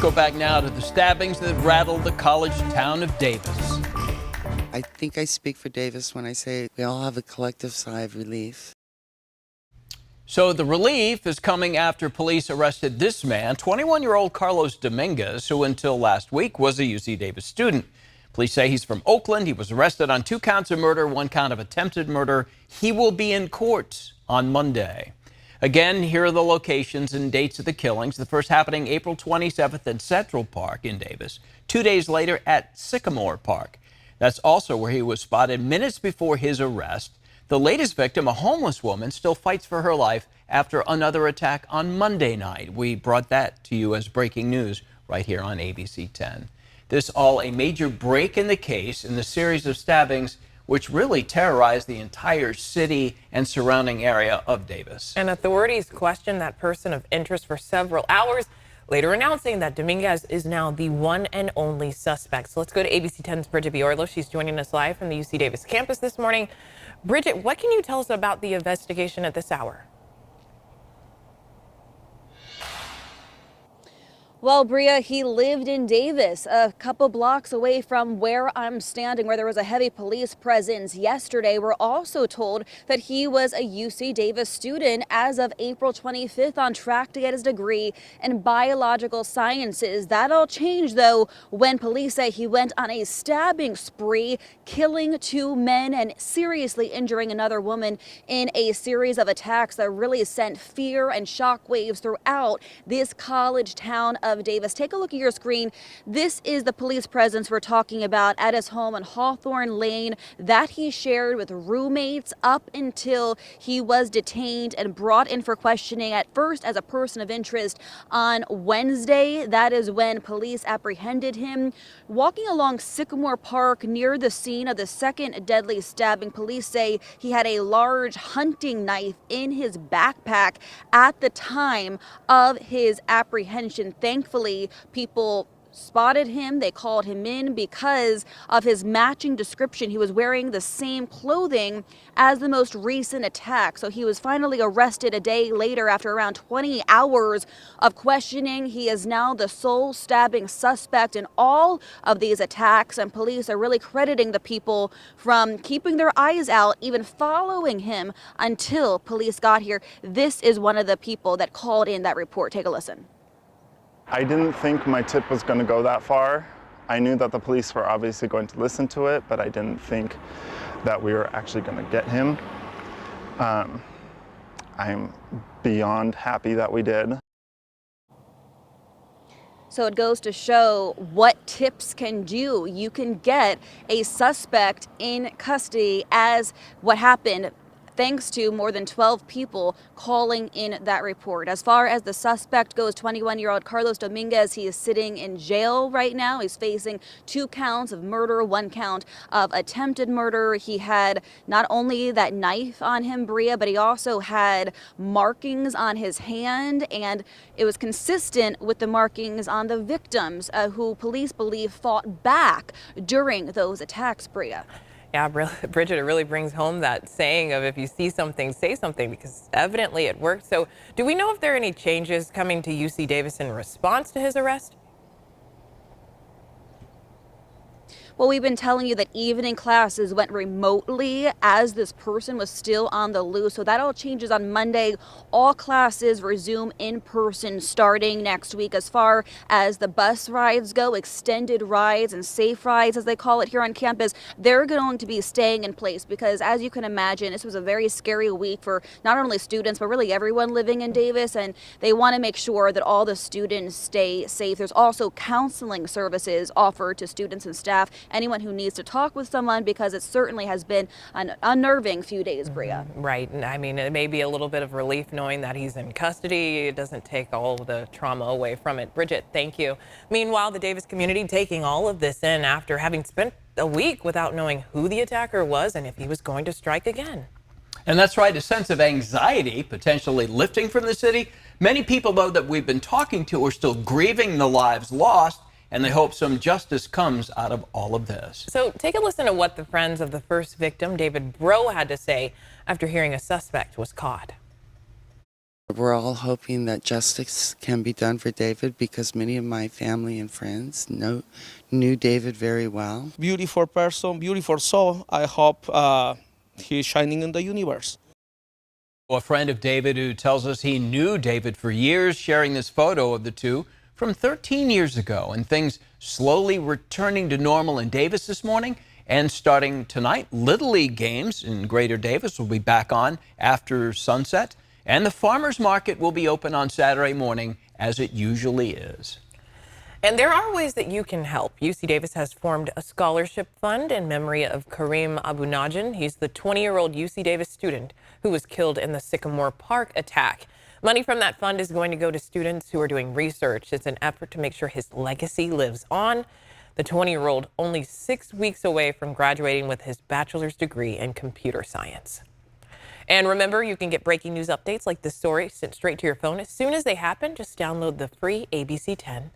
Go back now to the stabbings that rattled the college town of Davis. I think I speak for Davis when I say we all have a collective sigh of relief. So the relief is coming after police arrested this man, 21-year-old Carlos Dominguez, who until last week was a UC Davis student. Police say he's from Oakland. He was arrested on 2 counts of murder, 1 count of attempted murder. He will be in court on Monday. Again, here are the locations and dates of the killings. The first happening April 27th at Central Park in Davis. 2 days later at Sycamore Park. That's also where he was spotted minutes before his arrest. The latest victim, a homeless woman, still fights for her life after another attack on Monday night. We brought that to you as breaking news right here on ABC 10. This all a major break in the case in the series of stabbings which really terrorized the entire city and surrounding area of Davis. And authorities questioned that person of interest for several hours, later announcing that Dominguez is now the one and only suspect. So let's go to ABC 10's Bridget Biorlo. She's joining us live from the UC Davis campus this morning. Bridget, what can you tell us about the investigation at this hour? Well, Bria, he lived in Davis, a couple blocks away from where I'm standing, where there was a heavy police presence yesterday. We're also told that he was a UC Davis student as of April 25th, on track to get his degree in biological sciences. That all changed, though, when police say he went on a stabbing spree, killing 2 men and seriously injuring another woman in a series of attacks that really sent fear and shockwaves throughout this college town of Davis. Take a look at your screen. This is the police presence we're talking about at his home on Hawthorne Lane that he shared with roommates up until he was detained and brought in for questioning, at first as a person of interest on Wednesday. That is when police apprehended him. Walking along Sycamore Park near the scene of the second deadly stabbing, police say he had a large hunting knife in his backpack at the time of his apprehension. Thankfully, people spotted him. They called him in because of his matching description. He was wearing the same clothing as the most recent attack. So he was finally arrested a day later after around 20 hours of questioning. He is now the sole stabbing suspect in all of these attacks, and police are really crediting the people from keeping their eyes out, even following him until police got here. This is one of the people that called in that report. Take a listen. I didn't think my tip was going to go that far. I knew that the police were obviously going to listen to it, but I didn't think that we were actually going to get him. I'm beyond happy that we did. So it goes to show what tips can do. You can get a suspect in custody, as what happened thanks to more than 12 people calling in that report. As far as the suspect goes, 21-year-old Carlos Dominguez, he is sitting in jail right now. He's facing 2 counts of murder, 1 count of attempted murder. He had not only that knife on him, Bria, but he also had markings on his hand, and it was consistent with the markings on the victims who police believe fought back during those attacks, Bria. Yeah, Bridget, it really brings home that saying of if you see something, say something, because evidently it worked. So do we know if there are any changes coming to UC Davis in response to his arrest? Well, we've been telling you that evening classes went remotely as this person was still on the loose. So that all changes on Monday. All classes resume in person starting next week. As far as the bus rides go, extended rides and safe rides, as they call it here on campus, they're going to be staying in place because, as you can imagine, this was a very scary week for not only students, but really everyone living in Davis. And they want to make sure that all the students stay safe. There's also counseling services offered to students and staff, anyone who needs to talk with someone, because it certainly has been an unnerving few days, Bria. Right. And I mean, it may be a little bit of relief knowing that he's in custody. It doesn't take all the trauma away from it. Bridget, thank you. Meanwhile, the Davis community taking all of this in after having spent a week without knowing who the attacker was and if he was going to strike again. And that's right, a sense of anxiety potentially lifting from the city. Many people, though, that we've been talking to are still grieving the lives lost, and they hope some justice comes out of all of this. So take a listen to what the friends of the first victim, David Bro, had to say after hearing a suspect was caught. We're all hoping that justice can be done for David because many of my family and friends knew David very well. Beautiful person, beautiful soul. I hope he's shining in the universe. A friend of David who tells us he knew David for years, sharing this photo of the two from 13 years ago, and things slowly returning to normal in Davis this morning. And starting tonight, Little League games in Greater Davis will be back on after sunset, and the farmers market will be open on Saturday morning as it usually is. And there are ways that you can help. UC Davis has formed a scholarship fund in memory of Kareem Abu Najin. He's the 20-year-old UC Davis student who was killed in the Sycamore Park attack. Money from that fund is going to go to students who are doing research. It's an effort to make sure his legacy lives on. The 20-year-old only 6 weeks away from graduating with his bachelor's degree in computer science. And remember, you can get breaking news updates like this story sent straight to your phone. As soon as they happen, just download the free ABC 10